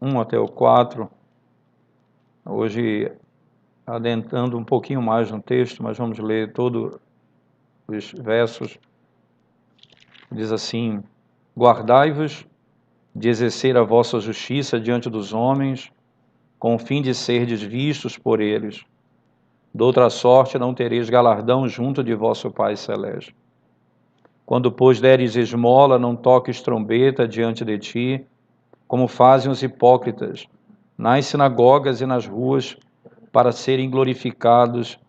1 até o 4. Hoje, adentrando um pouquinho mais no texto, mas vamos ler todos os versos. Diz assim: guardai-vos de exercer a vossa justiça diante dos homens, com o fim de serdes vistos por eles. Doutra sorte não tereis galardão junto de vosso Pai Celeste. Quando, pois, deres esmola, não toques trombeta diante de ti, como fazem os hipócritas, nas sinagogas e nas ruas, para serem glorificados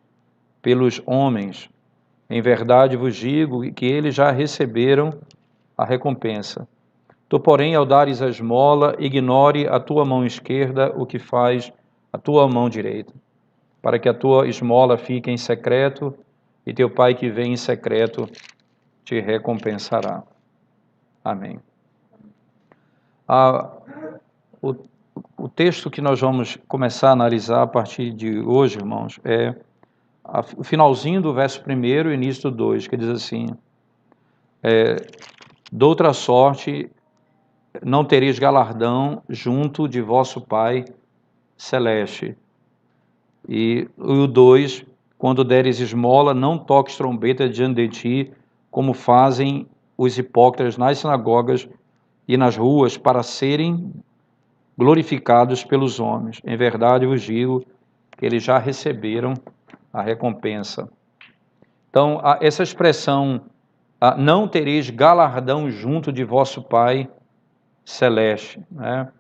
pelos homens. Em verdade vos digo que eles já receberam a recompensa. Tu, porém, ao dares a esmola, ignore a tua mão esquerda o que faz a tua mão direita, para que a tua esmola fique em secreto, e teu Pai que vem em secreto te recompensará. Amém. O texto que nós vamos começar a analisar a partir de hoje, irmãos, é o finalzinho do verso 1 e início do 2, que diz assim: doutra sorte não tereis galardão junto de vosso Pai Celeste. E o 2, quando deres esmola, não toques trombeta diante de ti, como fazem os hipócritas nas sinagogas e nas ruas, para serem glorificados pelos homens. Em verdade vos digo que eles já receberam a recompensa. Então, essa expressão, não tereis galardão junto de vosso Pai Celeste, né?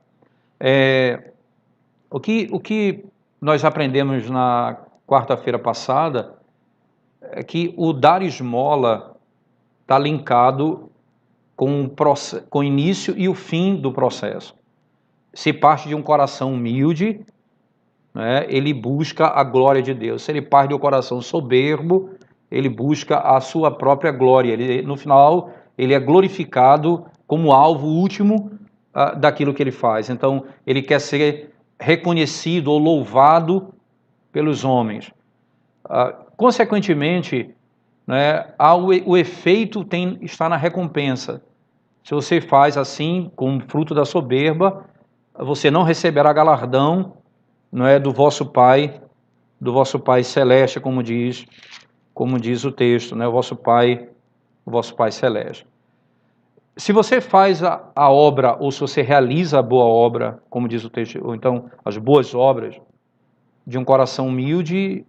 O que nós aprendemos na quarta-feira passada é que o dar esmola está linkado com o início e o fim do processo. Se parte de um coração humilde, né, ele busca a glória de Deus. Se ele parte de um coração soberbo, ele busca a sua própria glória. No final, ele é glorificado como alvo último daquilo que ele faz. Então, ele quer ser reconhecido ou louvado pelos homens. Consequentemente, né, o efeito está na recompensa. Se você faz assim, com fruto da soberba, você não receberá galardão, não é, do vosso Pai Celeste, como diz o texto, né, o vosso Pai Celeste. Se você faz a obra, ou se você realiza a boa obra, como diz o texto, ou então as boas obras, de um coração humilde,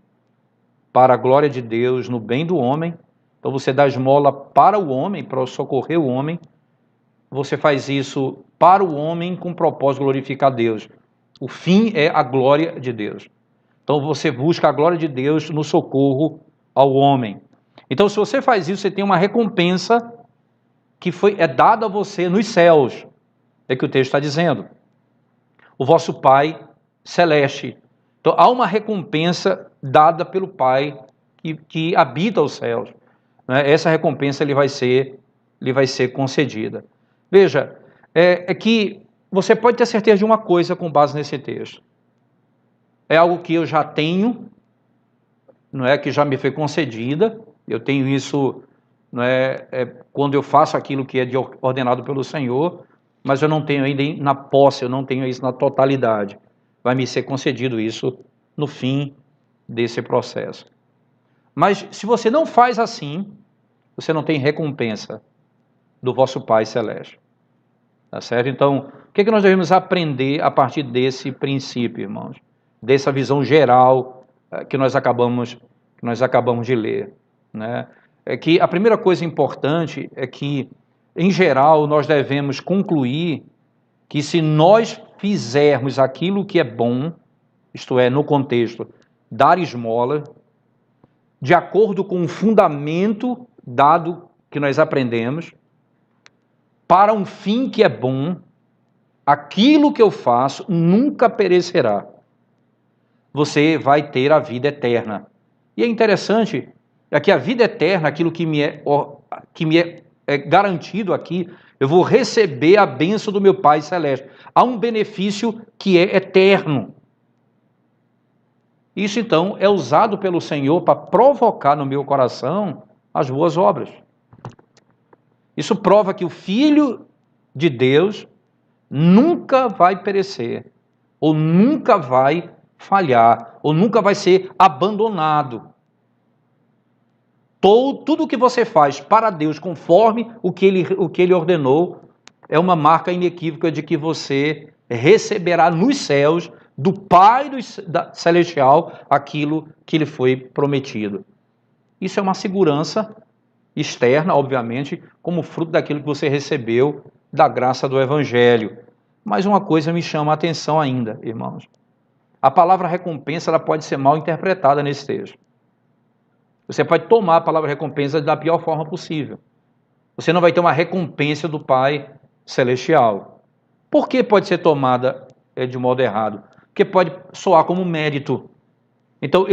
para a glória de Deus, no bem do homem, então você dá esmola para o homem, para socorrer o homem, você faz isso para o homem com o propósito de glorificar a Deus. O fim é a glória de Deus. Então você busca a glória de Deus no socorro ao homem. Então, se você faz isso, você tem uma recompensa que é dada a você nos céus. É que o texto está dizendo. O vosso Pai Celeste. Então, há uma recompensa dada pelo Pai que habita os céus. Né? Essa recompensa lhe vai ser concedida. Veja, é que você pode ter certeza de uma coisa com base nesse texto. É algo que eu já tenho, não é, que já me foi concedida. Eu tenho isso, não é, quando eu faço aquilo que é ordenado pelo Senhor, mas eu não tenho ainda na posse, eu não tenho isso na totalidade. Vai me ser concedido isso no fim desse processo. Mas se você não faz assim, você não tem recompensa do vosso Pai Celeste. Tá certo? Então, o que nós devemos aprender a partir desse princípio, irmãos? Dessa visão geral que nós acabamos de ler, né? É que a primeira coisa importante é que, em geral, nós devemos concluir que se nós fizermos aquilo que é bom, isto é, no contexto, dar esmola, de acordo com o fundamento dado que nós aprendemos, para um fim que é bom, aquilo que eu faço nunca perecerá. Você vai ter a vida eterna. E é interessante, é que a vida eterna, aquilo que me é garantido aqui, eu vou receber a bênção do meu Pai Celeste. Há um benefício que é eterno. Isso, então, é usado pelo Senhor para provocar no meu coração as boas obras. Isso prova que o Filho de Deus nunca vai perecer, ou nunca vai falhar, ou nunca vai ser abandonado. Tudo que você faz para Deus, conforme o que Ele ordenou, é uma marca inequívoca de que você receberá nos céus do Pai Celestial aquilo que lhe foi prometido. Isso é uma segurança externa, obviamente, como fruto daquilo que você recebeu da graça do Evangelho. Mas uma coisa me chama a atenção ainda, irmãos. A palavra recompensa ela pode ser mal interpretada nesse texto. Você pode tomar a palavra recompensa da pior forma possível. Você não vai ter uma recompensa do Pai Celestial. Por que pode ser tomada de modo errado? Porque pode soar como mérito. Então,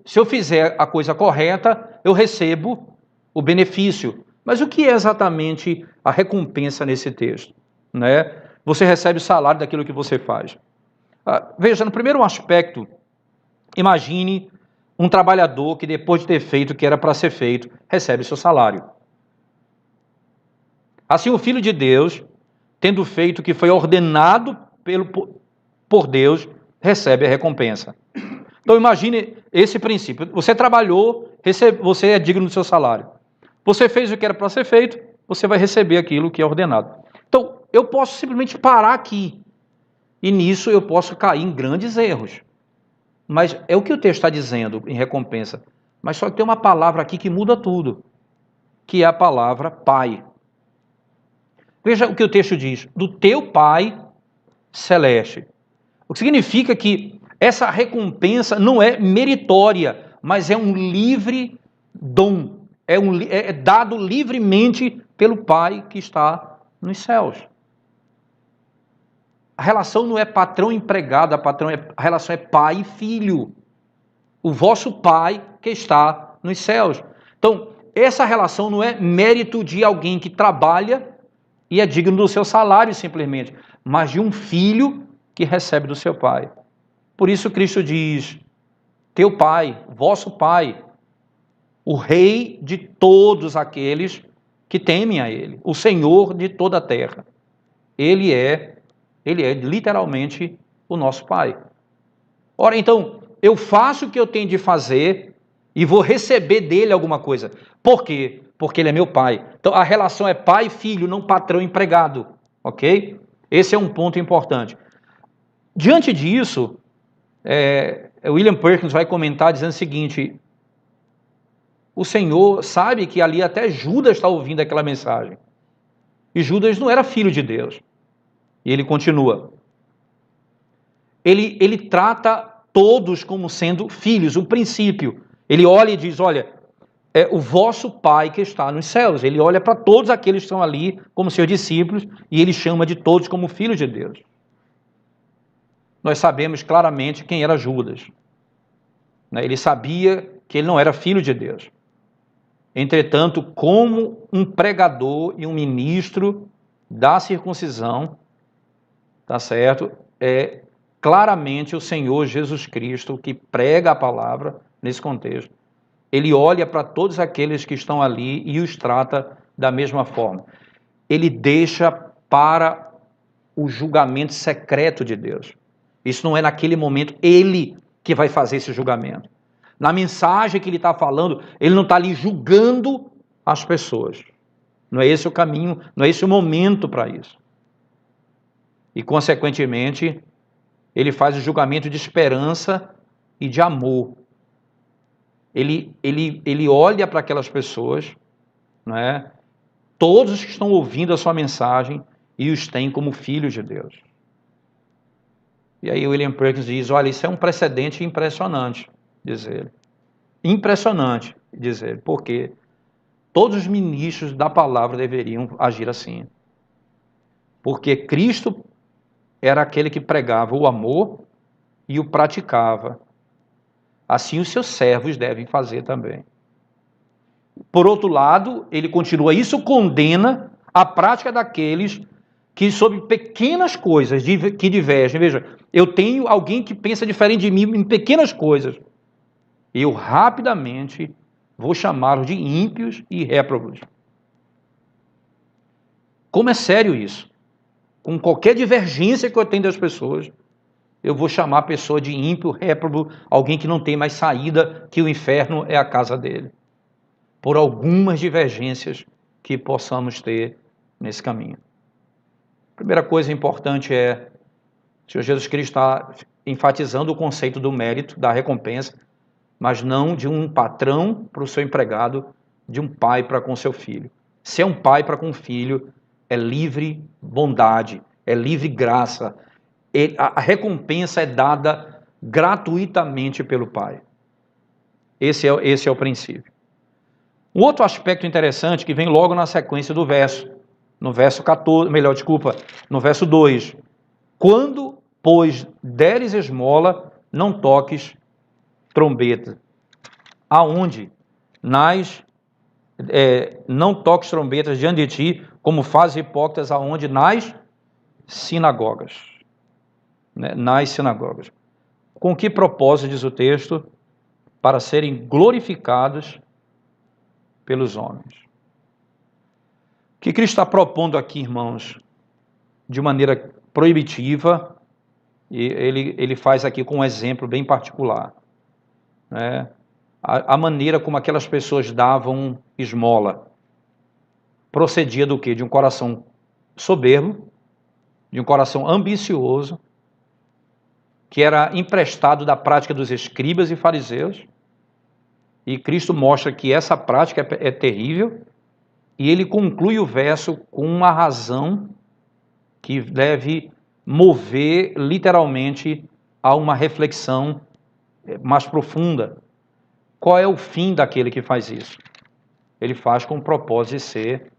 se eu fizer a coisa correta, eu recebo o benefício. Mas o que é exatamente a recompensa nesse texto? Né? Você recebe o salário daquilo que você faz. Veja, no primeiro aspecto, imagine um trabalhador que depois de ter feito o que era para ser feito, recebe seu salário. Assim, o Filho de Deus, tendo feito o que foi ordenado por Deus, recebe a recompensa. Então imagine esse princípio. Você trabalhou, você é digno do seu salário. Você fez o que era para ser feito, você vai receber aquilo que é ordenado. Então, eu posso simplesmente parar aqui. E nisso eu posso cair em grandes erros. Mas é o que o texto está dizendo em recompensa. Mas só que tem uma palavra aqui que muda tudo, que é a palavra Pai. Veja o que o texto diz, do teu Pai Celeste. O que significa que essa recompensa não é meritória, mas é um livre dom. É dado livremente pelo Pai que está nos céus. A relação não é patrão-empregado, a relação é pai e filho. O vosso Pai que está nos céus. Então, essa relação não é mérito de alguém que trabalha e é digno do seu salário simplesmente, mas de um filho que recebe do seu Pai. Por isso Cristo diz, teu Pai, vosso Pai, o Rei de todos aqueles que temem a Ele, o Senhor de toda a terra. Ele é literalmente o nosso Pai. Ora, então, eu faço o que eu tenho de fazer e vou receber dele alguma coisa. Por quê? Porque ele é meu Pai. Então, a relação é pai e filho, não patrão e empregado. Ok? Esse é um ponto importante. Diante disso, William Perkins vai comentar dizendo o seguinte, o Senhor sabe que ali até Judas está ouvindo aquela mensagem. E Judas não era filho de Deus. E ele continua. Ele trata todos como sendo filhos, um princípio. Ele olha e diz, olha, é o vosso Pai que está nos céus. Ele olha para todos aqueles que estão ali como seus discípulos e ele chama de todos como filhos de Deus. Nós sabemos claramente quem era Judas. Ele sabia que ele não era filho de Deus. Entretanto, como um pregador e um ministro da circuncisão, tá certo? É claramente o Senhor Jesus Cristo que prega a palavra nesse contexto. Ele olha para todos aqueles que estão ali e os trata da mesma forma. Ele deixa para o julgamento secreto de Deus. Isso não é naquele momento ele que vai fazer esse julgamento. Na mensagem que ele está falando, ele não está ali julgando as pessoas. Não é esse o caminho, não é esse o momento para isso. E, consequentemente, ele faz o julgamento de esperança e de amor. Ele olha para aquelas pessoas, não é? Todos os que estão ouvindo a sua mensagem e os tem como filhos de Deus. E aí William Perkins diz, olha, isso é um precedente impressionante, diz ele. Impressionante, diz ele, porque todos os ministros da palavra deveriam agir assim. Porque Cristo era aquele que pregava o amor e o praticava. Assim os seus servos devem fazer também. Por outro lado, ele continua, isso condena a prática daqueles que sobre pequenas coisas que divergem. Veja, eu tenho alguém que pensa diferente de mim em pequenas coisas. Eu rapidamente vou chamá-los de ímpios e réprobos. Como é sério isso? com qualquer divergência que eu tenho das pessoas, eu vou chamar a pessoa de ímpio, réprobo, alguém que não tem mais saída, que o inferno é a casa dele. Por algumas divergências que possamos ter nesse caminho. A primeira coisa importante é, o Senhor Jesus Cristo está enfatizando o conceito do mérito, da recompensa, mas não de um patrão para o seu empregado, de um pai para com seu filho. Se é um pai para com um filho, é livre bondade, é livre graça. A recompensa é dada gratuitamente pelo pai. Esse é o princípio. Um outro aspecto interessante que vem logo na sequência do verso, no verso 14, no verso 2. Quando, pois, deres esmola, não toques trombeta. Aonde? Não toques trombetas diante de ti, como fazem hipócritas aonde? Nas sinagogas. Né? Nas sinagogas. Com que propósito, diz o texto? Para serem glorificados pelos homens. O que Cristo está propondo aqui, irmãos, de maneira proibitiva, e ele faz aqui com um exemplo bem particular, né? A maneira como aquelas pessoas davam esmola procedia do quê? De um coração soberbo, de um coração ambicioso, que era emprestado da prática dos escribas e fariseus, e Cristo mostra que essa prática é terrível, e ele conclui o verso com uma razão que deve mover literalmente a uma reflexão mais profunda. Qual é o fim daquele que faz isso? Ele faz com o propósito de ser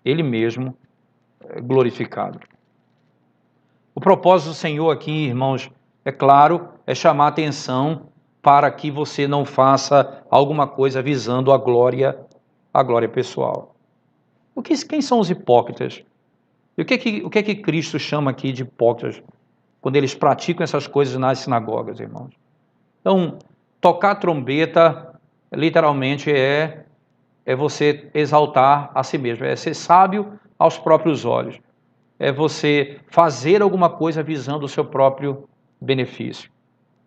ele mesmo glorificado. O propósito do Senhor aqui, irmãos, é claro, é chamar a atenção para que você não faça alguma coisa visando a glória pessoal. Quem são os hipócritas? E o que é que Cristo chama aqui de hipócritas quando eles praticam essas coisas nas sinagogas, irmãos? Então, tocar trombeta, literalmente, é você exaltar a si mesmo, é ser sábio aos próprios olhos, é você fazer alguma coisa visando o seu próprio benefício,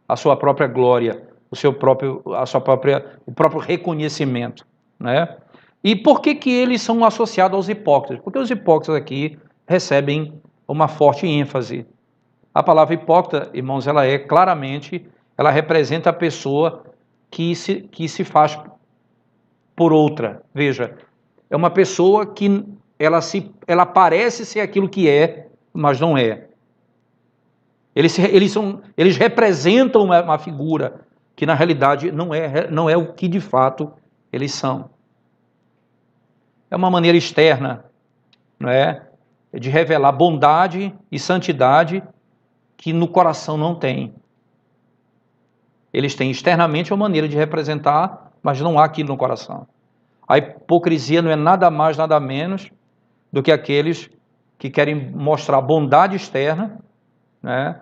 a sua própria glória, o próprio reconhecimento, né? E por que eles são associados aos hipócritas? Porque os hipócritas aqui recebem uma forte ênfase. A palavra hipócrita, irmãos, ela representa a pessoa que se faz por outra. Veja, é uma pessoa que ela parece ser aquilo que é, mas não é. Eles representam uma figura que na realidade não é o que de fato eles são. É uma maneira externa, não é, de revelar bondade e santidade que no coração não tem. Eles têm externamente uma maneira de representar, mas não há aquilo no coração. A hipocrisia não é nada mais, nada menos do que aqueles que querem mostrar bondade externa, né,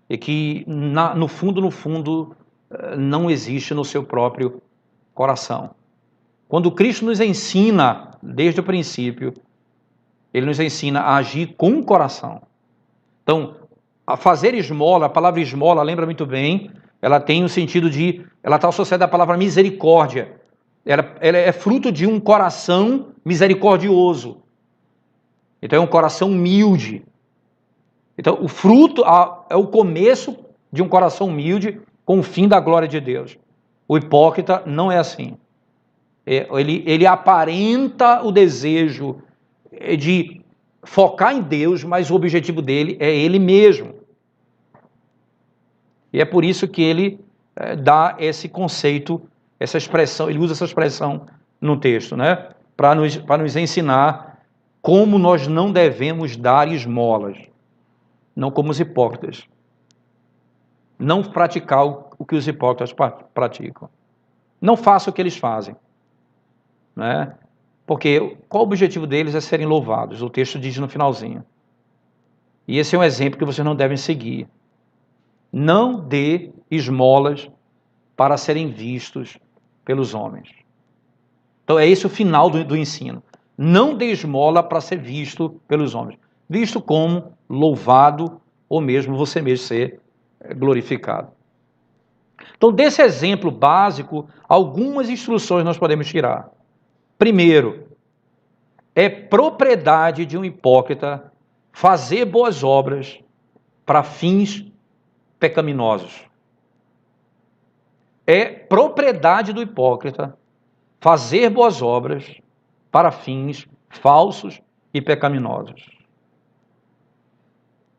e que no fundo, não existe no seu próprio coração. Quando Cristo nos ensina, desde o princípio, Ele nos ensina a agir com o coração. Então, a fazer esmola, a palavra esmola, lembra muito bem, ela tem o sentido ela está associada à palavra misericórdia. Ela é fruto de um coração misericordioso. Então, é um coração humilde. Então, o fruto é o começo de um coração humilde com o fim da glória de Deus. O hipócrita não é assim. Ele aparenta o desejo de focar em Deus, mas o objetivo dele é ele mesmo. E é por isso que ele dá esse conceito, essa expressão, ele usa essa expressão no texto, né? Para nos ensinar como nós não devemos dar esmolas, não como os hipócritas. Não praticar o que os hipócritas praticam. Não faça o que eles fazem, né? Porque qual o objetivo deles é serem louvados? O texto diz no finalzinho. E esse é um exemplo que vocês não devem seguir. Não dê esmolas para serem vistos pelos homens. Então é esse o final do ensino. Não dê esmola para ser visto pelos homens. visto como louvado, ou mesmo você mesmo ser glorificado. Então, desse exemplo básico, algumas instruções nós podemos tirar. Primeiro, é propriedade de um hipócrita fazer boas obras para fins pecaminosos. É propriedade do hipócrita fazer boas obras para fins falsos e pecaminosos.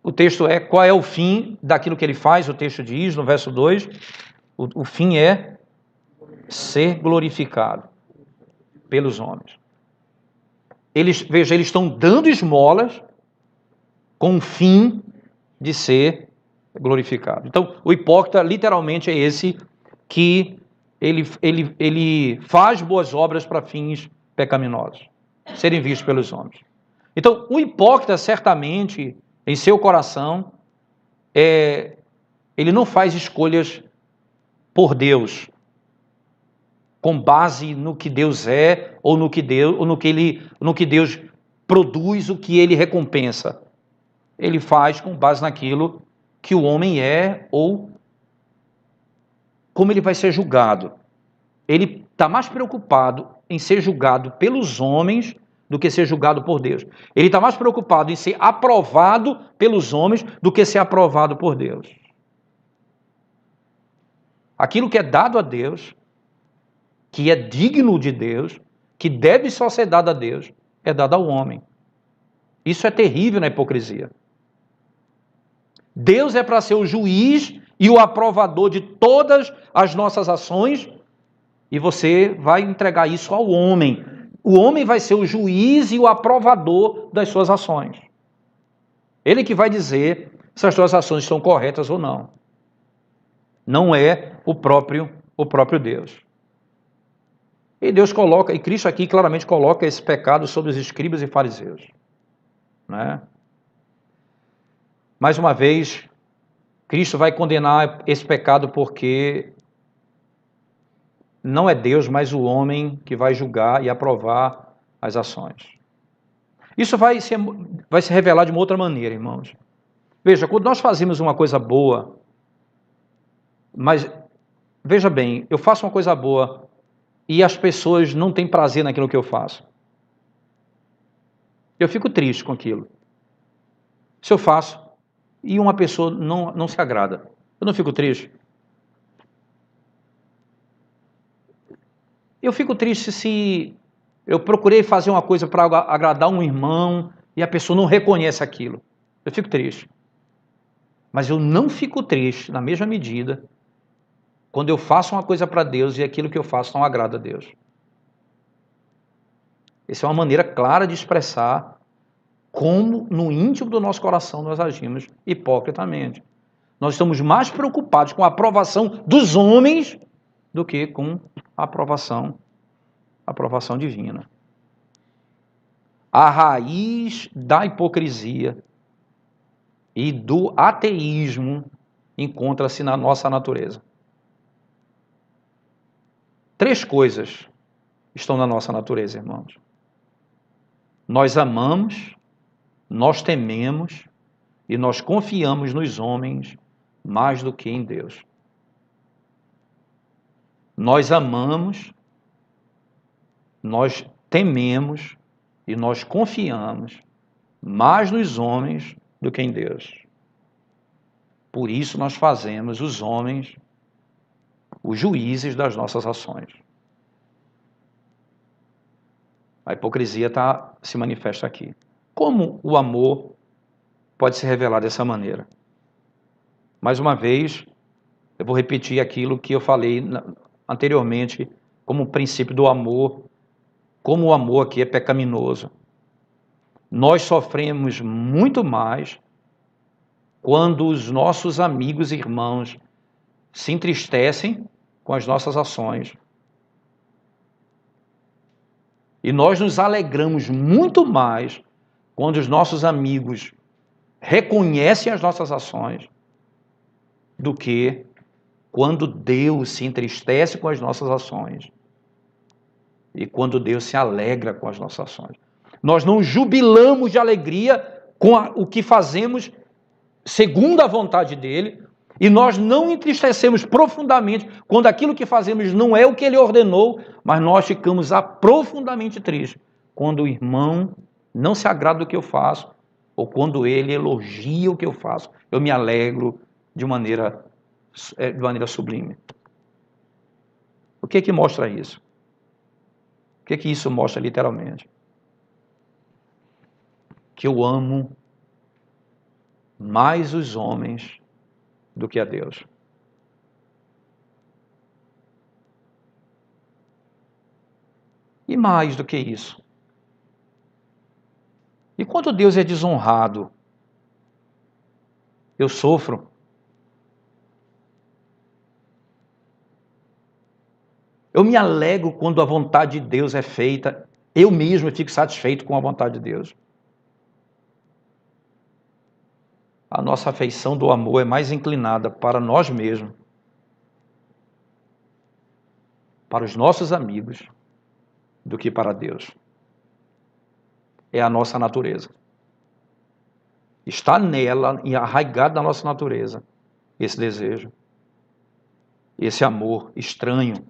O texto é, qual é o fim daquilo que ele faz? O texto diz, no verso 2, o fim é ser glorificado pelos homens. Eles estão dando esmolas com o fim de ser glorificado. Então, o hipócrita literalmente é esse que ele faz boas obras para fins pecaminosos, serem vistos pelos homens. Então, o hipócrita certamente, em seu coração, ele não faz escolhas por Deus, com base no que Deus é, ou no que Deus produz, o que ele recompensa. Ele faz com base naquilo que o homem é, ou como ele vai ser julgado. Ele está mais preocupado em ser julgado pelos homens do que ser julgado por Deus. Ele está mais preocupado em ser aprovado pelos homens do que ser aprovado por Deus. Aquilo que é dado a Deus, que é digno de Deus, que deve só ser dado a Deus, é dado ao homem. Isso é terrível na hipocrisia. Deus é para ser o juiz e o aprovador de todas as nossas ações, e você vai entregar isso ao homem. O homem vai ser o juiz e o aprovador das suas ações. Ele que vai dizer se as suas ações estão corretas ou não. Não é o próprio Deus. E Deus coloca, e Cristo aqui claramente coloca esse pecado sobre os escribas e fariseus. Né? Mais uma vez, Cristo vai condenar esse pecado porque não é Deus, mas o homem que vai julgar e aprovar as ações. Isso vai se revelar de uma outra maneira, irmãos. Veja, quando nós fazemos uma coisa boa, mas veja bem, eu faço uma coisa boa e as pessoas não têm prazer naquilo que eu faço. Eu fico triste com aquilo. Se eu faço e uma pessoa não se agrada, eu não fico triste? Eu fico triste se eu procurei fazer uma coisa para agradar um irmão e a pessoa não reconhece aquilo. Eu fico triste. Mas eu não fico triste na mesma medida quando eu faço uma coisa para Deus e aquilo que eu faço não agrada a Deus. Essa é uma maneira clara de expressar como no íntimo do nosso coração nós agimos hipocritamente. Nós estamos mais preocupados com a aprovação dos homens do que com a aprovação divina. A raiz da hipocrisia e do ateísmo encontra-se na nossa natureza. 3 coisas estão na nossa natureza, irmãos. Nós amamos, nós tememos e nós confiamos nos homens mais do que em Deus. Nós amamos, nós tememos e nós confiamos mais nos homens do que em Deus. Por isso nós fazemos os homens os juízes das nossas ações. A hipocrisia se manifesta aqui. Como o amor pode se revelar dessa maneira? Mais uma vez, eu vou repetir aquilo que eu falei anteriormente, como o princípio do amor, como o amor aqui é pecaminoso. Nós sofremos muito mais quando os nossos amigos e irmãos se entristecem com as nossas ações. E nós nos alegramos muito mais quando os nossos amigos reconhecem as nossas ações do que quando Deus se entristece com as nossas ações e quando Deus se alegra com as nossas ações. Nós não jubilamos de alegria com o que fazemos segundo a vontade dele, e nós não entristecemos profundamente quando aquilo que fazemos não é o que ele ordenou, mas nós ficamos profundamente tristes quando o irmão não se agrada do que eu faço, ou quando ele elogia o que eu faço. Eu me alegro de maneira sublime. O que mostra isso? O que isso mostra literalmente? Que eu amo mais os homens do que a Deus. E mais do que isso. E quando Deus é desonrado, eu sofro. Eu me alegro quando a vontade de Deus é feita. Eu mesmo fico satisfeito com a vontade de Deus. A nossa afeição do amor é mais inclinada para nós mesmos, para os nossos amigos, do que para Deus. É a nossa natureza. Está nela, arraigado na nossa natureza, esse desejo, esse amor estranho.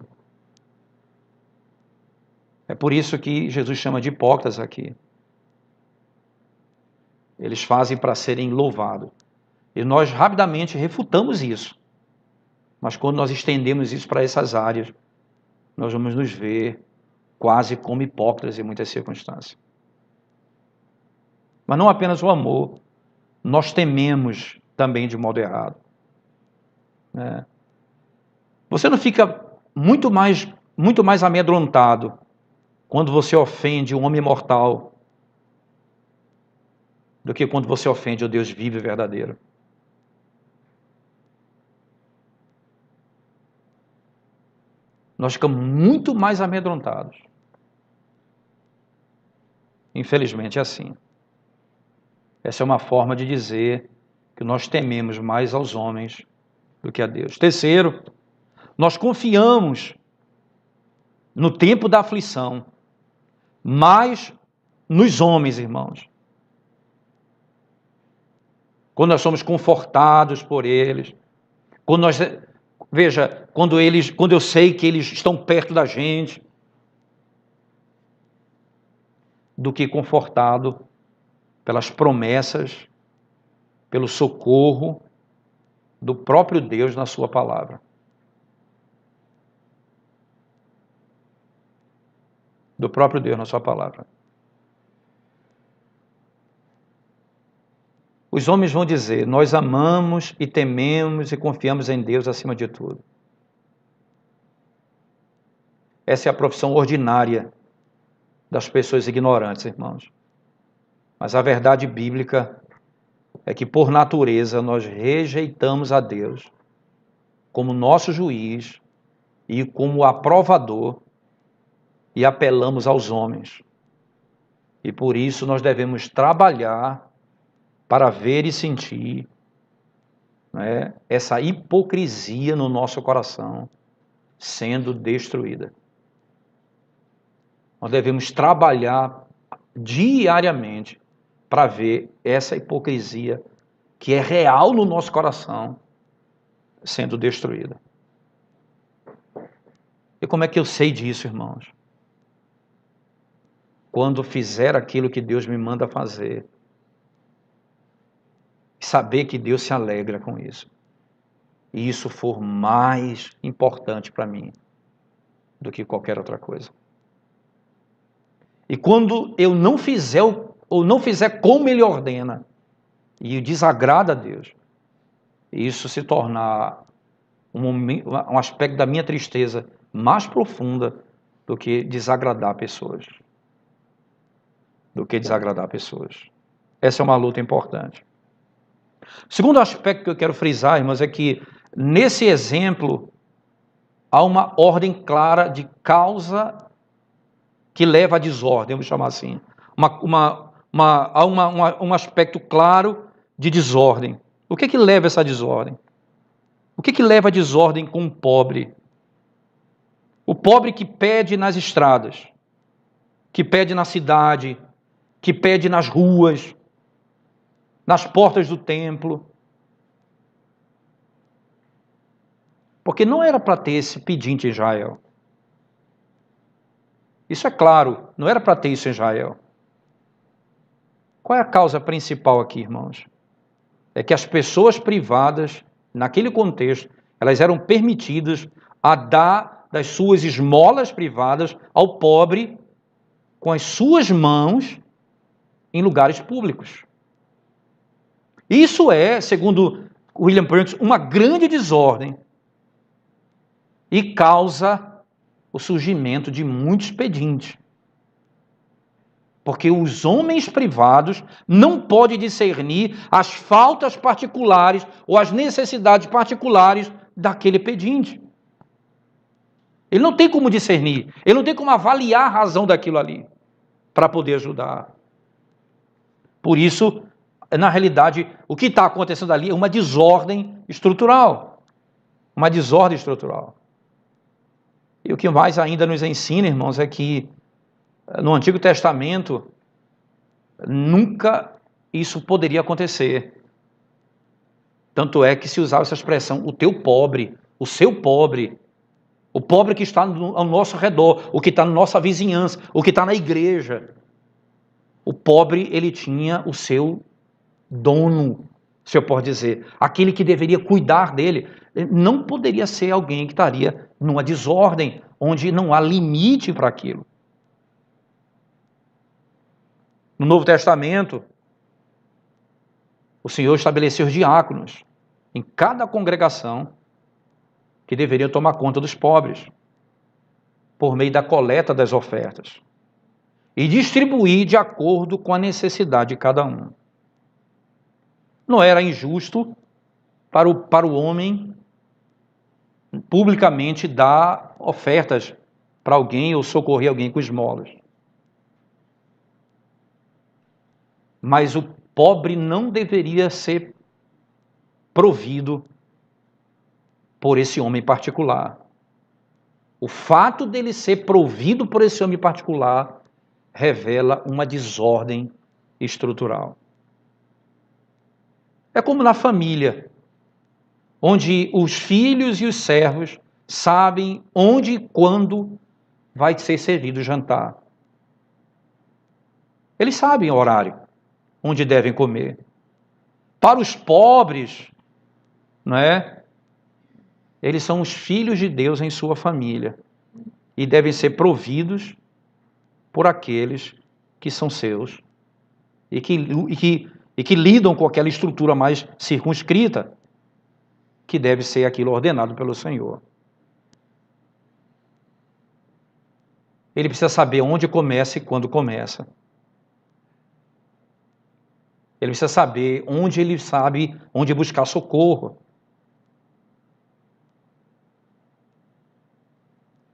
É por isso que Jesus chama de hipócritas aqui. Eles fazem para serem louvados. E nós rapidamente refutamos isso. Mas quando nós estendemos isso para essas áreas, nós vamos nos ver quase como hipócritas em muitas circunstâncias. Mas não apenas o amor, nós tememos também de modo errado. Você não fica muito mais amedrontado quando você ofende um homem mortal do que quando você ofende o Deus vivo e verdadeiro. Nós ficamos muito mais amedrontados. Infelizmente é assim. Essa é uma forma de dizer que nós tememos mais aos homens do que a Deus. Terceiro, nós confiamos no tempo da aflição mais nos homens, irmãos. Quando nós somos confortados por eles, quando eu sei que eles estão perto da gente, do que confortado pelas promessas, pelo socorro do próprio Deus na sua palavra. Do próprio Deus na sua palavra. Os homens vão dizer, nós amamos e tememos e confiamos em Deus acima de tudo. Essa é a profissão ordinária das pessoas ignorantes, irmãos. Mas a verdade bíblica é que, por natureza, nós rejeitamos a Deus como nosso juiz e como aprovador e apelamos aos homens. E por isso nós devemos trabalhar para ver e sentir essa hipocrisia no nosso coração sendo destruída. Nós devemos trabalhar diariamente para ver essa hipocrisia que é real no nosso coração sendo destruída. E como é que eu sei disso, irmãos? Quando fizer aquilo que Deus me manda fazer, saber que Deus se alegra com isso, e isso for mais importante para mim do que qualquer outra coisa. E quando eu não fizer ou não fizer como Ele ordena, e desagrada a Deus, isso se tornar um aspecto da minha tristeza mais profunda do que desagradar pessoas. Essa é uma luta importante. O segundo aspecto que eu quero frisar, irmãos, é que nesse exemplo há uma ordem clara de causa que leva à desordem, vamos chamar assim. Há um aspecto claro de desordem. O que leva a essa desordem? O que leva a desordem com o pobre? O pobre que pede nas estradas, que pede na cidade, que pede nas ruas, nas portas do templo. Porque não era para ter esse pedinte em Israel. Isso é claro, não era para ter isso em Israel. Qual é a causa principal aqui, irmãos? É que as pessoas privadas, naquele contexto, elas eram permitidas a dar das suas esmolas privadas ao pobre com as suas mãos em lugares públicos. Isso é, segundo William Burns, uma grande desordem e causa o surgimento de muitos pedintes. Porque os homens privados não podem discernir as faltas particulares ou as necessidades particulares daquele pedinte. Ele não tem como discernir, ele não tem como avaliar a razão daquilo ali para poder ajudar. Por isso, na realidade, o que está acontecendo ali é uma desordem estrutural. Uma desordem estrutural. E o que mais ainda nos ensina, irmãos, é que no Antigo Testamento nunca isso poderia acontecer. Tanto é que se usava essa expressão, o teu pobre, o seu pobre, o pobre que está ao nosso redor, o que está na nossa vizinhança, o que está na igreja. O pobre, ele tinha o seu dono, se eu posso dizer, aquele que deveria cuidar dele. Não poderia ser alguém que estaria numa desordem, onde não há limite para aquilo. No Novo Testamento, o Senhor estabeleceu os diáconos em cada congregação que deveriam tomar conta dos pobres, por meio da coleta das ofertas, e distribuir de acordo com a necessidade de cada um. Não era injusto para o homem publicamente dar ofertas para alguém ou socorrer alguém com esmolas. Mas o pobre não deveria ser provido por esse homem particular. O fato dele ser provido por esse homem particular revela uma desordem estrutural. É como na família, onde os filhos e os servos sabem onde e quando vai ser servido o jantar. Eles sabem o horário onde devem comer. Para os pobres, não é? Eles são os filhos de Deus em sua família e devem ser providos por aqueles que são seus e que lidam com aquela estrutura mais circunscrita, que deve ser aquilo ordenado pelo Senhor. Ele precisa saber onde começa e quando começa. Ele precisa saber onde buscar socorro.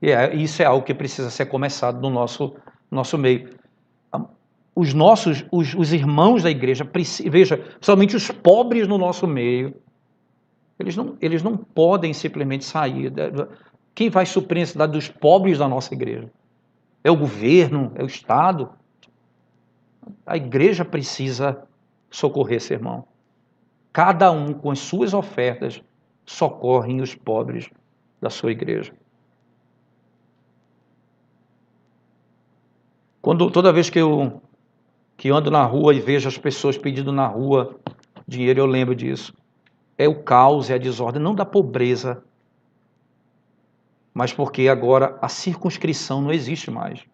E isso é algo que precisa ser começado no nosso meio. Os irmãos da igreja, veja, principalmente os pobres no nosso meio, eles não podem simplesmente sair. Quem vai suprir a necessidade dos pobres da nossa igreja? É o governo? É o Estado? A igreja precisa socorrer esse irmão. Cada um, com as suas ofertas, socorrem os pobres da sua igreja. Toda vez que eu ando na rua e vejo as pessoas pedindo na rua dinheiro, eu lembro disso. É o caos, é a desordem, não da pobreza, mas porque agora a circunscrição não existe mais.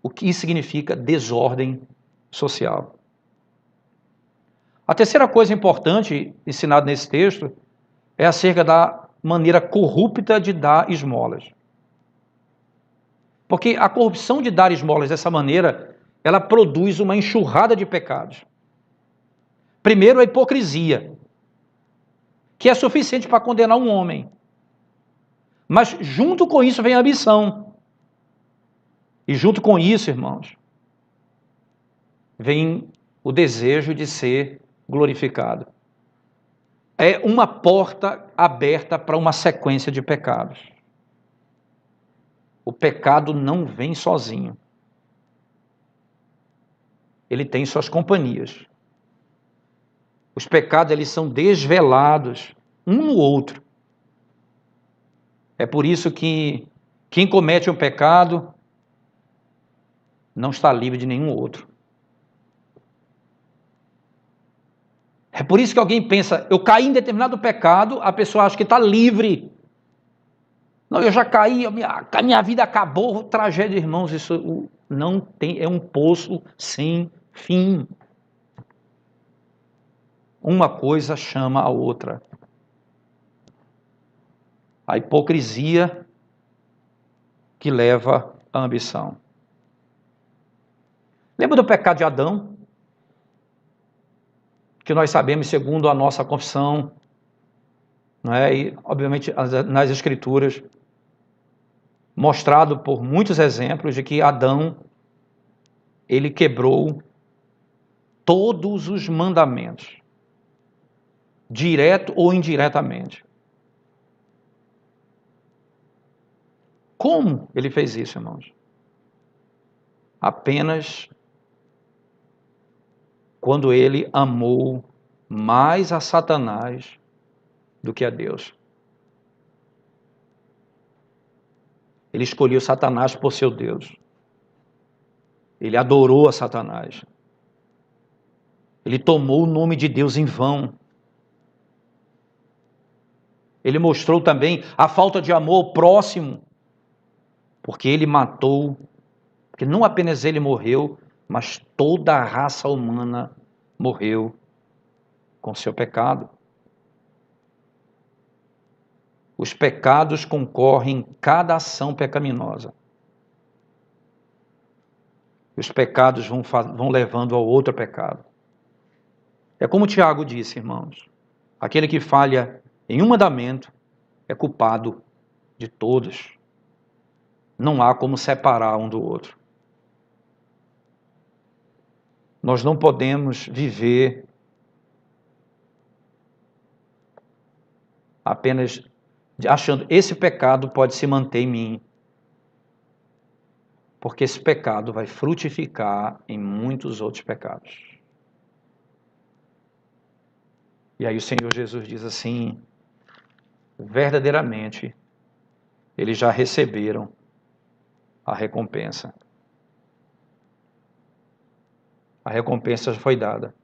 O que isso significa? Desordem social. A terceira coisa importante ensinada nesse texto é acerca da maneira corrupta de dar esmolas. Porque a corrupção de dar esmolas dessa maneira, ela produz uma enxurrada de pecados. Primeiro, a hipocrisia, que é suficiente para condenar um homem. Mas junto com isso vem a ambição. E junto com isso, irmãos, vem o desejo de ser glorificado. É uma porta aberta para uma sequência de pecados. O pecado não vem sozinho. Ele tem suas companhias. Os pecados, eles são desvelados um no outro. É por isso que quem comete um pecado não está livre de nenhum outro. É por isso que alguém pensa, eu caí em determinado pecado, a pessoa acha que está livre. Não, eu já caí, a minha vida acabou, tragédia, irmãos, isso não tem, é um poço sem fim. Uma coisa chama a outra. A hipocrisia que leva à ambição. Lembra do pecado de Adão? Que nós sabemos, segundo a nossa confissão, não é? E, obviamente, nas Escrituras, mostrado por muitos exemplos de que Adão, ele quebrou todos os mandamentos, direto ou indiretamente. Como ele fez isso, irmãos? Apenas quando ele amou mais a Satanás do que a Deus. Ele escolheu Satanás por seu Deus. Ele adorou a Satanás. Ele tomou o nome de Deus em vão. Ele mostrou também a falta de amor ao próximo, porque ele matou, porque não apenas ele morreu, mas toda a raça humana morreu com seu pecado. Os pecados concorrem em cada ação pecaminosa. Os pecados vão levando ao outro pecado. É como Tiago disse, irmãos, aquele que falha em um mandamento é culpado de todos. Não há como separar um do outro. Nós não podemos viver apenas achando esse pecado pode se manter em mim, porque esse pecado vai frutificar em muitos outros pecados. E aí o Senhor Jesus diz assim, verdadeiramente, eles já receberam a recompensa. A recompensa já foi dada.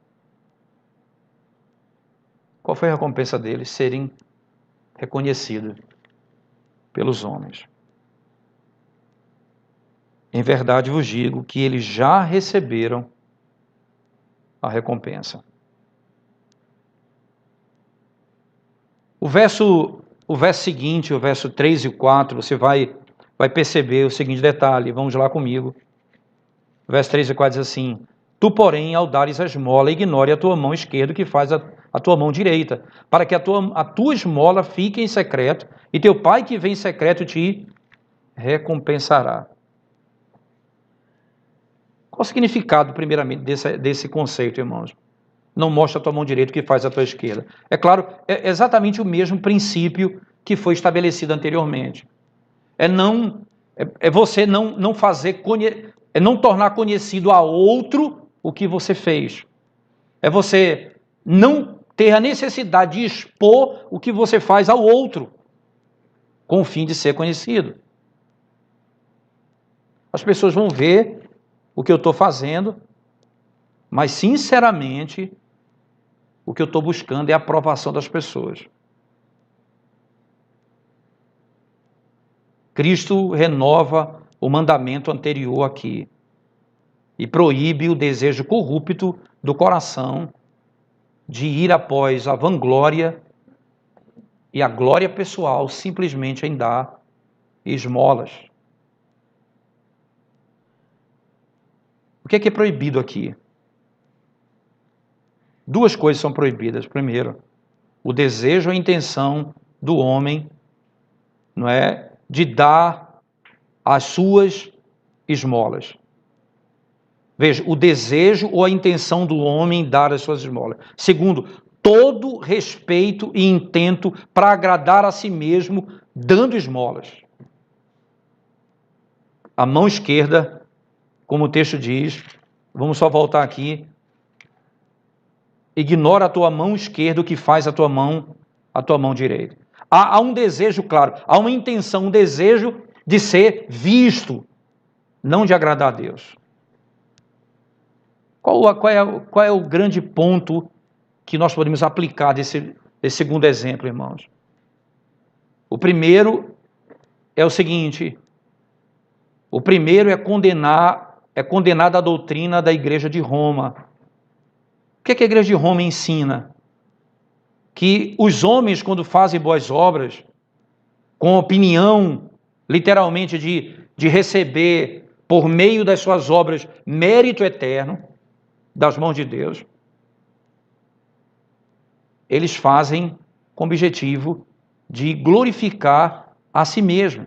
Qual foi a recompensa deles? Serem reconhecidos pelos homens. Em verdade vos digo que eles já receberam a recompensa. O verso seguinte, o verso 3 e 4, você vai perceber o seguinte detalhe. Vamos lá comigo. O verso 3 e 4 diz assim, tu, porém, ao dares a esmola, ignore a tua mão esquerda, que faz a tua mão direita, para que a tua esmola fique em secreto, e teu pai que vem em secreto te recompensará. Qual o significado, primeiramente, desse conceito, irmãos? Não mostra a tua mão direita o que faz a tua esquerda. É claro, é exatamente o mesmo princípio que foi estabelecido anteriormente. É você não fazer, é não tornar conhecido a outro o que você fez. É você não ter a necessidade de expor o que você faz ao outro, com o fim de ser conhecido. As pessoas vão ver o que eu estou fazendo, mas sinceramente, o que eu estou buscando é a aprovação das pessoas. Cristo renova o mandamento anterior aqui e proíbe o desejo corrupto do coração de ir após a vanglória e a glória pessoal simplesmente em dar esmolas. O que é proibido aqui? Duas coisas são proibidas. Primeiro, o desejo ou a intenção do homem, não é, de dar as suas esmolas. Veja, o desejo ou a intenção do homem em dar as suas esmolas. Segundo, todo respeito e intento para agradar a si mesmo, dando esmolas. A mão esquerda, como o texto diz, vamos só voltar aqui, ignora a tua mão esquerda o que faz a tua mão direita. Há um desejo claro, há uma intenção, um desejo de ser visto, não de agradar a Deus. Qual é o grande ponto que nós podemos aplicar desse segundo exemplo, irmãos? O primeiro é o seguinte: o primeiro é condenada a doutrina da igreja de Roma. O que a igreja de Roma ensina? Que os homens, quando fazem boas obras, com opinião, literalmente, de receber, por meio das suas obras, mérito eterno, das mãos de Deus, eles fazem com o objetivo de glorificar a si mesmo.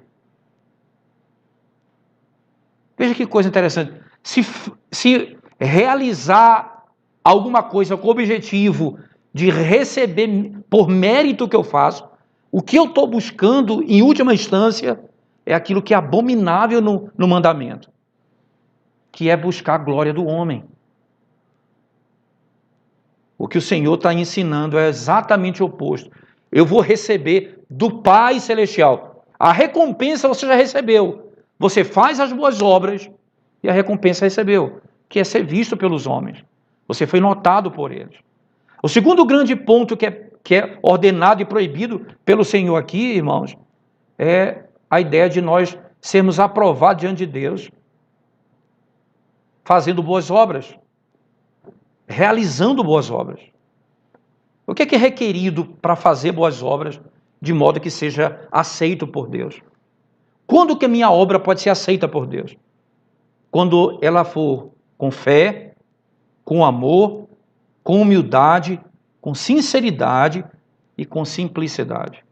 Veja que coisa interessante. Se realizar alguma coisa com o objetivo de receber por mérito que eu faço, o que eu estou buscando, em última instância, é aquilo que é abominável no mandamento, que é buscar a glória do homem. O que o Senhor está ensinando é exatamente o oposto. Eu vou receber do Pai Celestial. A recompensa você já recebeu. Você faz as boas obras e a recompensa recebeu, que é ser visto pelos homens. Você foi notado por eles. O segundo grande ponto que é ordenado e proibido pelo Senhor aqui, irmãos, é a ideia de nós sermos aprovados diante de Deus, fazendo boas obras, realizando boas obras. O que é requerido para fazer boas obras de modo que seja aceito por Deus? Quando que a minha obra pode ser aceita por Deus? Quando ela for com fé, com amor, com humildade, com sinceridade e com simplicidade.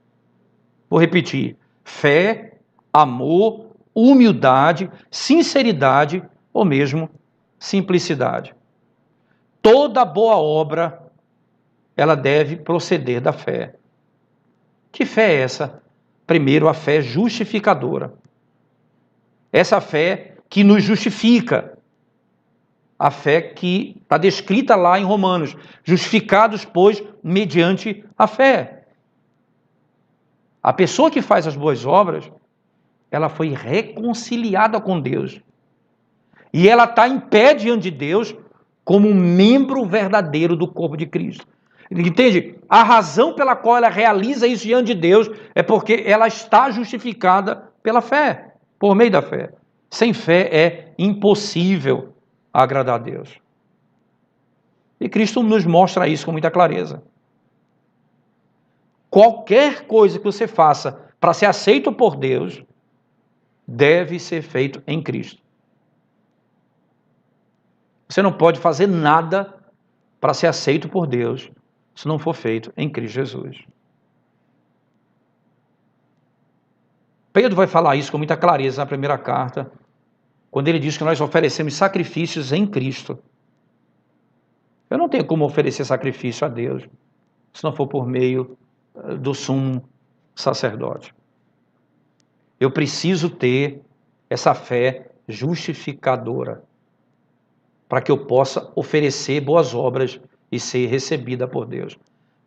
Vou repetir: fé, amor, humildade, sinceridade ou mesmo simplicidade. Toda boa obra, ela deve proceder da fé. Que fé é essa? Primeiro, a fé justificadora. Essa fé que nos justifica. A fé que está descrita lá em Romanos. Justificados, pois, mediante a fé. A pessoa que faz as boas obras, ela foi reconciliada com Deus. E ela está em pé diante de Deus como um membro verdadeiro do corpo de Cristo. Entende? A razão pela qual ela realiza isso diante de Deus é porque ela está justificada pela fé, por meio da fé. Sem fé é impossível agradar a Deus. E Cristo nos mostra isso com muita clareza. Qualquer coisa que você faça para ser aceito por Deus, deve ser feito em Cristo. Você não pode fazer nada para ser aceito por Deus se não for feito em Cristo Jesus. Pedro vai falar isso com muita clareza na primeira carta, quando ele diz que nós oferecemos sacrifícios em Cristo. Eu não tenho como oferecer sacrifício a Deus se não for por meio do sumo sacerdote. Eu preciso ter essa fé justificadora para que eu possa oferecer boas obras e ser recebida por Deus.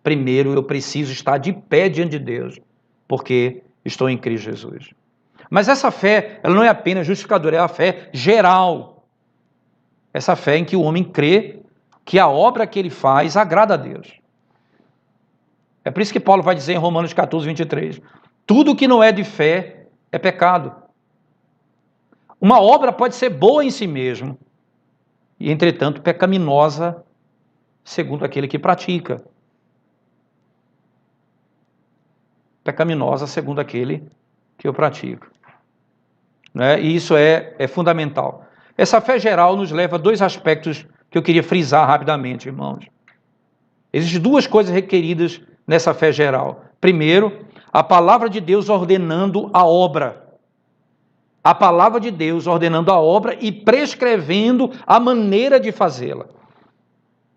Primeiro, eu preciso estar de pé diante de Deus, porque estou em Cristo Jesus. Mas essa fé, ela não é apenas justificadora, é a fé geral. Essa fé em que o homem crê que a obra que ele faz agrada a Deus. É por isso que Paulo vai dizer em Romanos 14, 23, tudo que não é de fé é pecado. Uma obra pode ser boa em si mesmo, e entretanto pecaminosa segundo aquele que pratica. Pecaminosa segundo aquele que o pratica. Né? E isso é fundamental. Essa fé geral nos leva a dois aspectos que eu queria frisar rapidamente, irmãos. Existem duas coisas requeridas nessa fé geral. Primeiro, a palavra de Deus ordenando a obra. A palavra de Deus ordenando a obra e prescrevendo a maneira de fazê-la.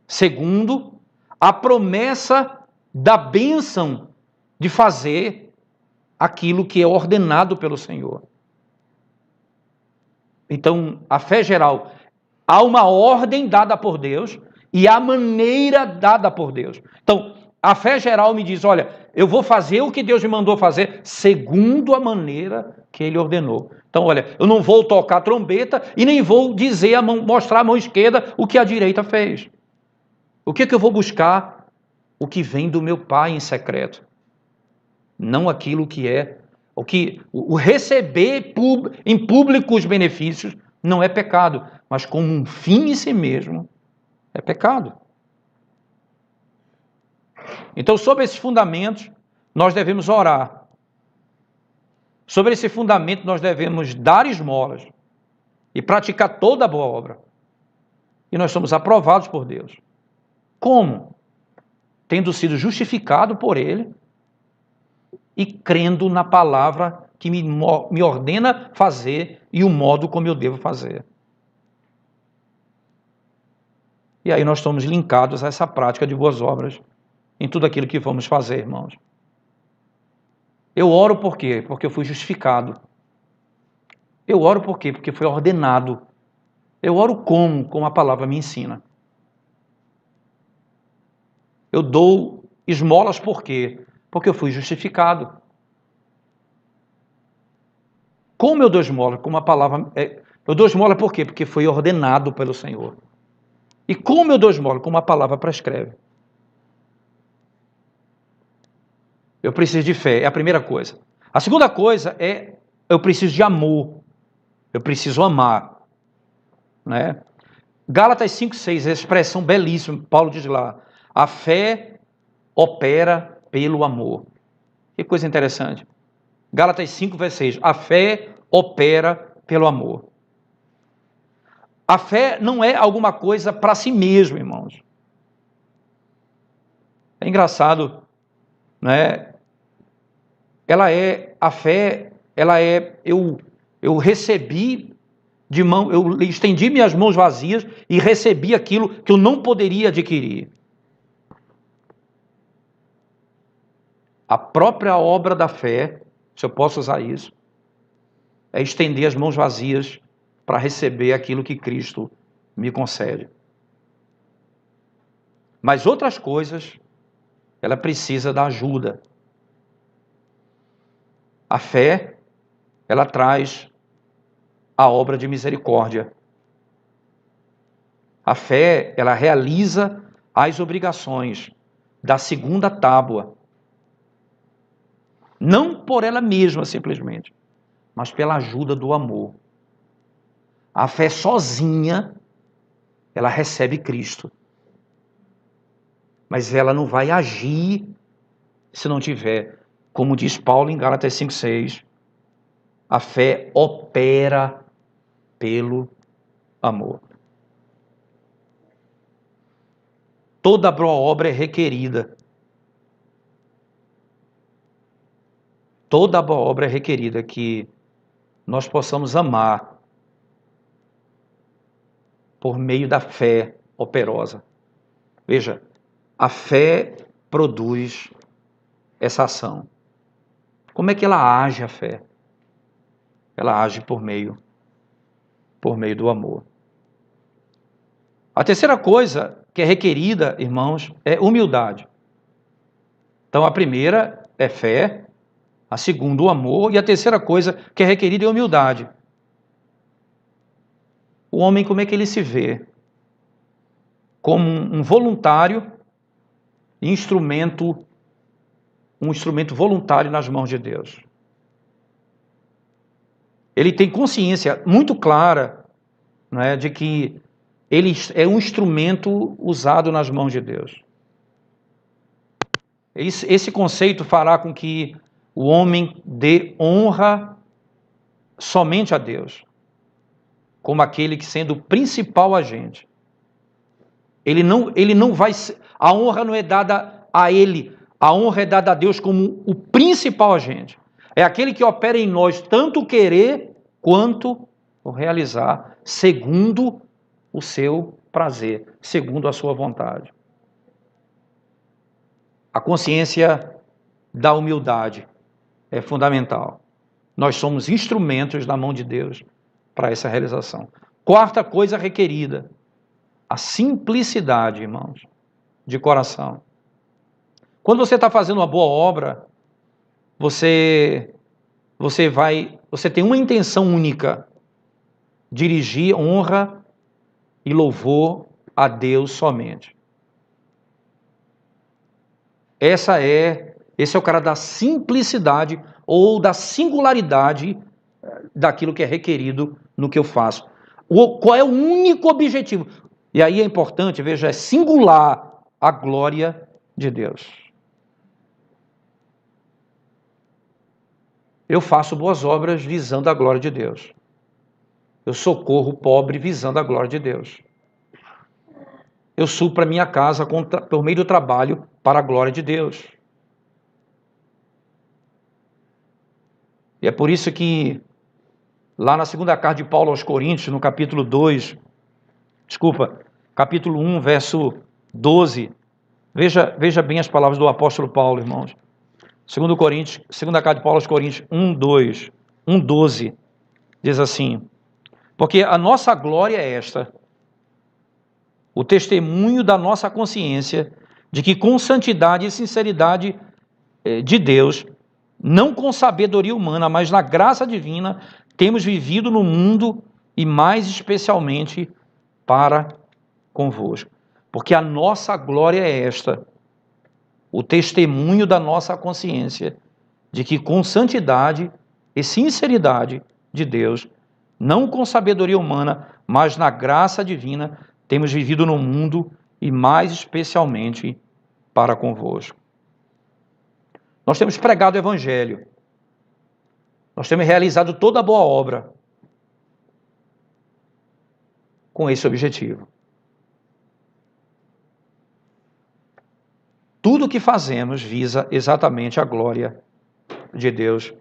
Segundo, a promessa da bênção de fazer aquilo que é ordenado pelo Senhor. Então, a fé geral, há uma ordem dada por Deus e a maneira dada por Deus. Então, a fé geral me diz, olha, eu vou fazer o que Deus me mandou fazer segundo a maneira que Ele ordenou. Então, olha, eu não vou tocar trombeta e nem vou dizer, mostrar a mão esquerda o que a direita fez. O que eu vou buscar? O que vem do meu Pai em secreto. Não aquilo que é, o receber em público os benefícios não é pecado, mas como um fim em si mesmo é pecado. Então, sobre esses fundamentos, nós devemos orar. Sobre esse fundamento, nós devemos dar esmolas e praticar toda a boa obra. E nós somos aprovados por Deus. Como? Tendo sido justificado por Ele e crendo na palavra que me ordena fazer e o modo como eu devo fazer. E aí nós estamos linkados a essa prática de boas obras em tudo aquilo que vamos fazer, irmãos. Eu oro por quê? Porque eu fui justificado. Eu oro por quê? Porque foi ordenado. Eu oro como a palavra me ensina. Eu dou esmolas por quê? Porque eu fui justificado. Como eu dou esmola? Como a palavra... Eu dou esmola por quê? Porque foi ordenado pelo Senhor. E como eu dou esmola? Como a palavra prescreve. Eu preciso de fé, é a primeira coisa. A segunda coisa é, eu preciso de amor. Eu preciso amar. Né? Gálatas 5,6, a expressão belíssima, Paulo diz lá, a fé opera pelo amor. Que coisa interessante. Gálatas 5, verso 6, a fé opera pelo amor. A fé não é alguma coisa para si mesmo, irmãos. É engraçado, né? A fé, eu recebi de mão, eu estendi minhas mãos vazias e recebi aquilo que eu não poderia adquirir. A própria obra da fé, se eu posso usar isso, é estender as mãos vazias para receber aquilo que Cristo me concede. Mas outras coisas, ela precisa da ajuda. A fé, ela traz a obra de misericórdia. A fé, ela realiza as obrigações da segunda tábua. Não por ela mesma, simplesmente, mas pela ajuda do amor. A fé sozinha, ela recebe Cristo. Mas ela não vai agir se não tiver, como diz Paulo em Gálatas 5,6, a fé opera pelo amor. Toda boa obra é requerida. Toda boa obra é requerida que nós possamos amar por meio da fé operosa. Veja, a fé produz essa ação. Como é que ela age, a fé? Ela age por meio do amor. A terceira coisa que é requerida, irmãos, é humildade. Então, a primeira é fé, a segunda, o amor, e a terceira coisa que é requerida é humildade. O homem, como é que ele se vê? Como um voluntário, um instrumento voluntário nas mãos de Deus. Ele tem consciência muito clara, né, de que ele é um instrumento usado nas mãos de Deus. Esse conceito fará com que o homem dê honra somente a Deus, como aquele que sendo o principal agente. Ele não vai... A honra não é dada a ele, a honra é dada a Deus como o principal agente. É aquele que opera em nós tanto o querer quanto o realizar, segundo o seu prazer, segundo a sua vontade. A consciência da humildade é fundamental. Nós somos instrumentos na mão de Deus para essa realização. Quarta coisa requerida, A simplicidade, irmãos, de coração. Quando você está fazendo uma boa obra, você tem uma intenção única: dirigir honra e louvor a Deus somente. Esse é o cara da simplicidade ou da singularidade daquilo que é requerido no que eu faço. Qual é o único objetivo? E aí é importante, veja, é singular a glória de Deus. Eu faço boas obras visando a glória de Deus. Eu socorro o pobre visando a glória de Deus. Eu supro a minha casa por meio do trabalho para a glória de Deus. E é por isso que lá na segunda carta de Paulo aos Coríntios, no capítulo 1, verso 12, veja bem as palavras do apóstolo Paulo, irmãos. Segunda carta de Paulo aos Coríntios 1:12, diz assim: porque a nossa glória é esta, o testemunho da nossa consciência, de que com santidade e sinceridade de Deus, não com sabedoria humana, mas na graça divina, temos vivido no mundo e mais especialmente para convosco. Porque a nossa glória é esta, o testemunho da nossa consciência, de que com santidade e sinceridade de Deus, não com sabedoria humana, mas na graça divina, temos vivido no mundo e mais especialmente para convosco. Nós temos pregado o Evangelho. Nós temos realizado toda a boa obra com esse objetivo. Tudo o que fazemos visa exatamente a glória de Deus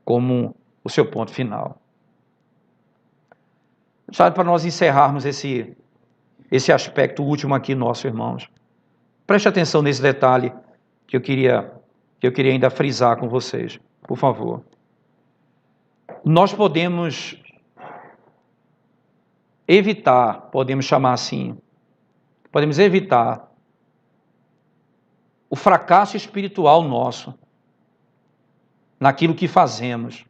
como o seu ponto final. Sabe, para nós encerrarmos esse aspecto último aqui, nossos irmãos, preste atenção nesse detalhe que eu queria ainda frisar com vocês, por favor. Nós podemos evitar, podemos chamar assim, podemos evitar o fracasso espiritual nosso naquilo que fazemos,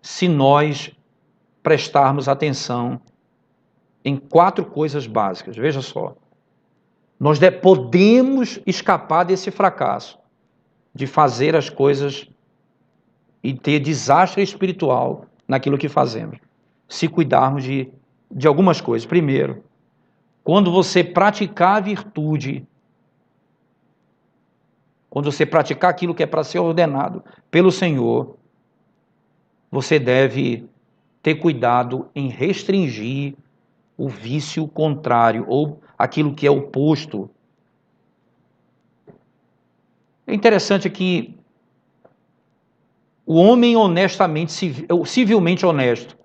se nós prestarmos atenção em 4 coisas básicas. Veja só, nós podemos escapar desse fracasso, de fazer as coisas e ter desastre espiritual naquilo que fazemos, se cuidarmos de algumas coisas. Primeiro, quando você praticar a virtude, quando você praticar aquilo que é para ser ordenado pelo Senhor, você deve ter cuidado em restringir o vício contrário, ou aquilo que é oposto. É interessante que o homem civilmente honesto,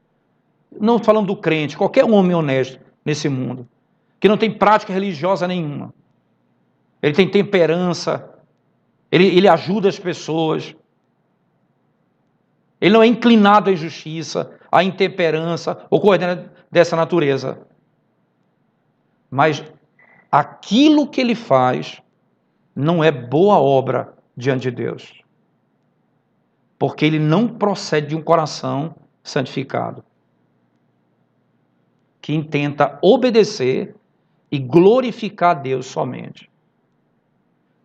não falando do crente, qualquer homem honesto nesse mundo, que não tem prática religiosa nenhuma, ele tem temperança, ele ajuda as pessoas, ele não é inclinado à injustiça, à intemperança ou coisa dessa natureza. Mas aquilo que ele faz não é boa obra diante de Deus, porque ele não procede de um coração santificado, que intenta obedecer e glorificar a Deus somente.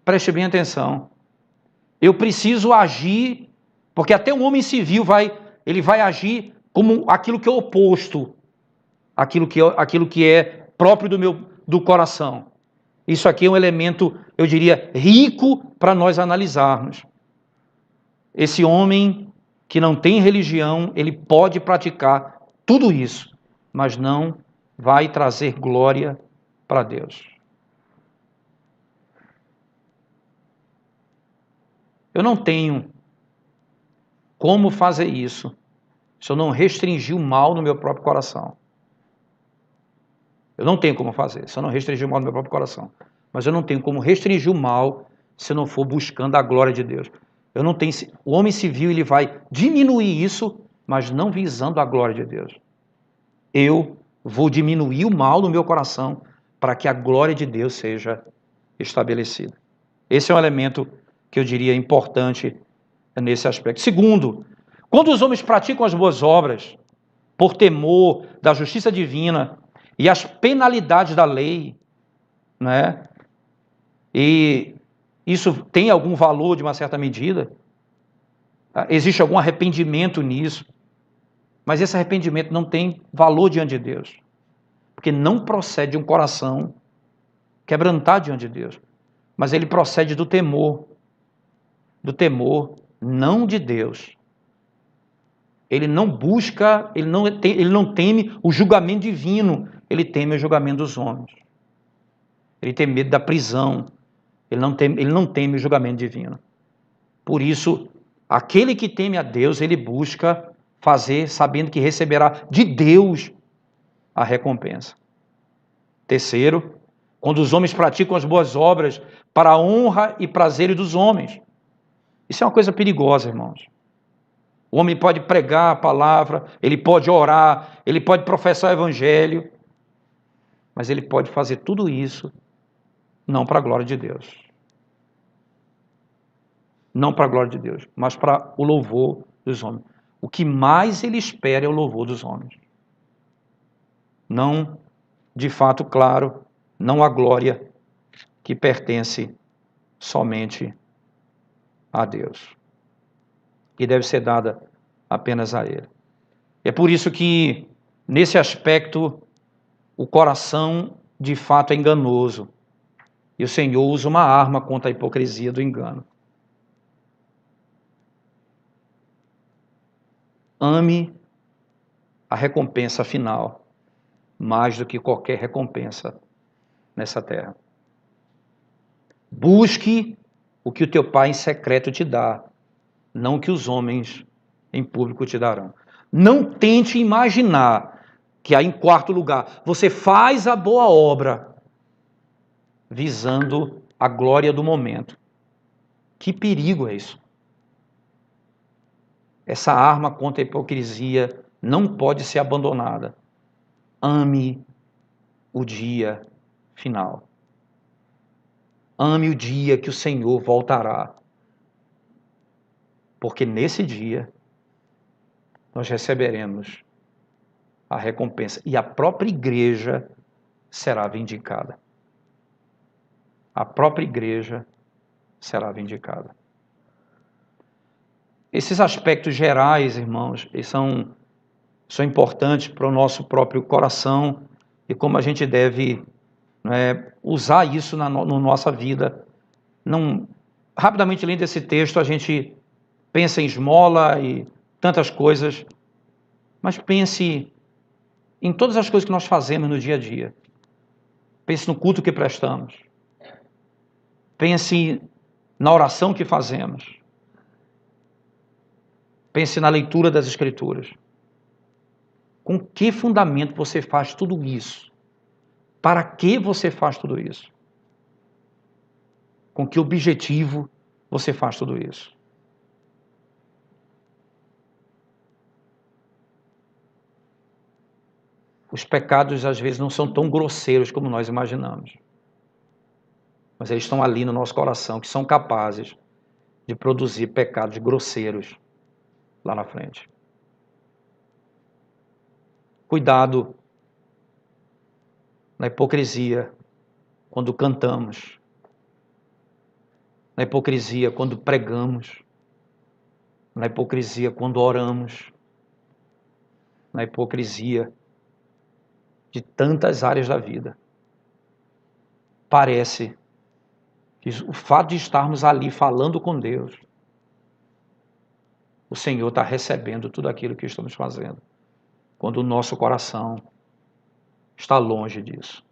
Preste bem atenção. Eu preciso agir, porque até um homem civil vai agir como aquilo que é oposto, aquilo que é próprio do coração. Isso aqui é um elemento, eu diria, rico para nós analisarmos. Esse homem que não tem religião, ele pode praticar tudo isso, mas não vai trazer glória para Deus. Eu não tenho como fazer isso se eu não restringir o mal no meu próprio coração. Eu não tenho como fazer se eu não restringir o mal no meu próprio coração. Mas eu não tenho como restringir o mal se eu não for buscando a glória de Deus. O homem civil ele vai diminuir isso, mas não visando a glória de Deus. Eu Vou diminuir o mal no meu coração para que a glória de Deus seja estabelecida. Esse é um elemento que eu diria importante nesse aspecto. Segundo, quando os homens praticam as boas obras por temor da justiça divina e as penalidades da lei, né? E isso tem algum valor de uma certa medida, existe algum arrependimento nisso, mas esse arrependimento não tem valor diante de Deus, porque não procede de um coração quebrantado diante de Deus, mas ele procede do temor não de Deus. Ele não busca, ele não teme o julgamento divino, ele teme o julgamento dos homens. Ele tem medo da prisão, ele não teme o julgamento divino. Por isso, aquele que teme a Deus, ele busca fazer sabendo que receberá de Deus a recompensa. Terceiro, quando os homens praticam as boas obras para a honra e prazer dos homens. Isso é uma coisa perigosa, irmãos. O homem pode pregar a palavra, ele pode orar, ele pode professar o evangelho, mas ele pode fazer tudo isso não para a glória de Deus. Não para a glória de Deus, mas para o louvor dos homens. O que mais ele espera é o louvor dos homens. Não, de fato, claro, não a glória que pertence somente a Deus, que deve ser dada apenas a Ele. É por isso que, nesse aspecto, o coração, de fato, é enganoso. E o Senhor usa uma arma contra a hipocrisia do engano. Ame a recompensa final, mais do que qualquer recompensa nessa terra. Busque o que o teu Pai em secreto te dá, não o que os homens em público te darão. Não tente imaginar que aí, em quarto lugar, você faz a boa obra visando a glória do momento. Que perigo é isso? Essa arma contra a hipocrisia não pode ser abandonada. Ame o dia final. Ame o dia que o Senhor voltará. Porque nesse dia nós receberemos a recompensa e a própria igreja será vindicada. A própria igreja será vindicada. Esses aspectos gerais, irmãos, eles são importantes para o nosso próprio coração e como a gente deve usar isso na nossa vida. Não, rapidamente, lendo esse texto, a gente pensa em esmola e tantas coisas, mas pense em todas as coisas que nós fazemos no dia a dia. Pense no culto que prestamos. Pense na oração que fazemos. Pense na leitura das Escrituras. Com que fundamento você faz tudo isso? Para que você faz tudo isso? Com que objetivo você faz tudo isso? Os pecados, às vezes, não são tão grosseiros como nós imaginamos. Mas eles estão ali no nosso coração, que são capazes de produzir pecados grosseiros lá na frente. Cuidado na hipocrisia quando cantamos, na hipocrisia quando pregamos, na hipocrisia quando oramos, na hipocrisia de tantas áreas da vida. Parece que o fato de estarmos ali falando com Deus, o Senhor está recebendo tudo aquilo que estamos fazendo, quando o nosso coração está longe disso.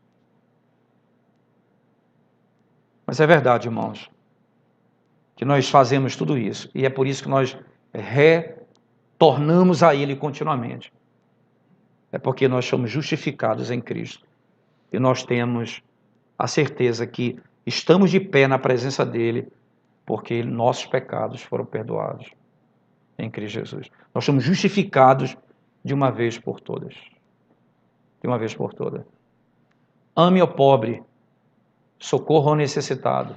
Mas é verdade, irmãos, que nós fazemos tudo isso, e é por isso que nós retornamos a Ele continuamente. É porque nós somos justificados em Cristo, e nós temos a certeza que estamos de pé na presença dEle, porque nossos pecados foram perdoados em Cristo Jesus. Nós somos justificados de uma vez por todas. de uma vez por todas. Ame ao pobre, socorra ao necessitado,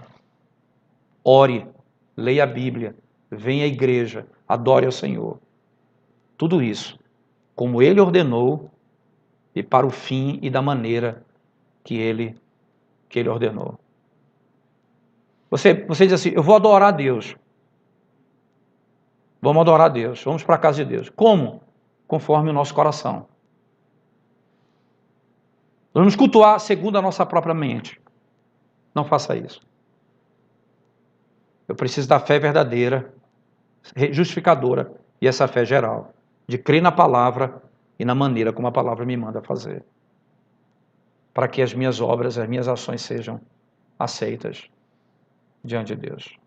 ore, leia a Bíblia, venha à igreja, adore ao Senhor. Tudo isso, como Ele ordenou e para o fim e da maneira que Ele ordenou. Você diz assim, eu vou adorar a Deus. Vamos adorar a Deus, vamos para a casa de Deus. Como? Conforme o nosso coração. Vamos cultuar segundo a nossa própria mente. Não faça isso. Eu preciso da fé verdadeira, justificadora, e essa fé geral, de crer na palavra e na maneira como a palavra me manda fazer, para que as minhas obras, as minhas ações sejam aceitas diante de Deus.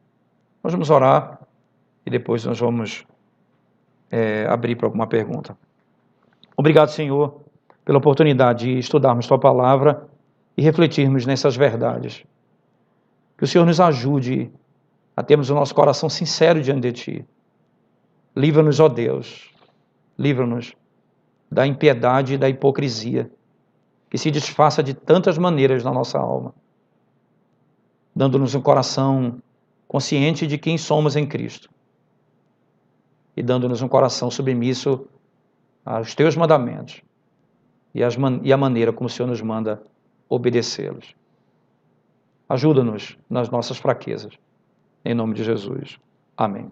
Nós vamos orar e depois nós vamos abrir para alguma pergunta. Obrigado, Senhor, pela oportunidade de estudarmos Tua palavra e refletirmos nessas verdades. Que o Senhor nos ajude a termos o nosso coração sincero diante de Ti. Livra-nos, ó Deus, livra-nos da impiedade e da hipocrisia, que se disfarça de tantas maneiras na nossa alma, dando-nos um coração consciente de quem somos em Cristo e dando-nos um coração submisso aos Teus mandamentos e a maneira como o Senhor nos manda obedecê-los. Ajuda-nos nas nossas fraquezas. Em nome de Jesus. Amém.